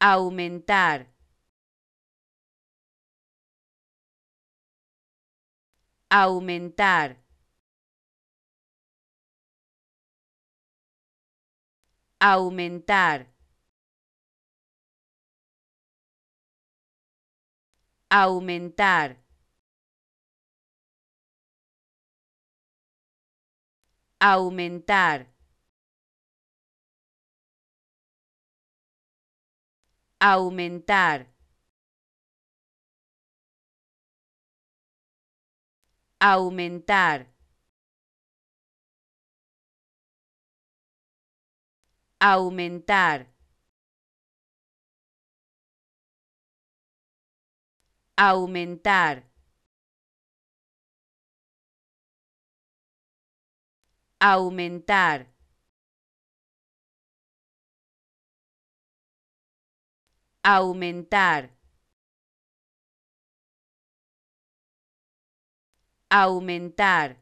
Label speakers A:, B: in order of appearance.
A: aumentar, aumentar, aumentar, aumentar, aumentar, aumentar, aumentar, aumentar, aumentar, aumentar, aumentar, aumentar,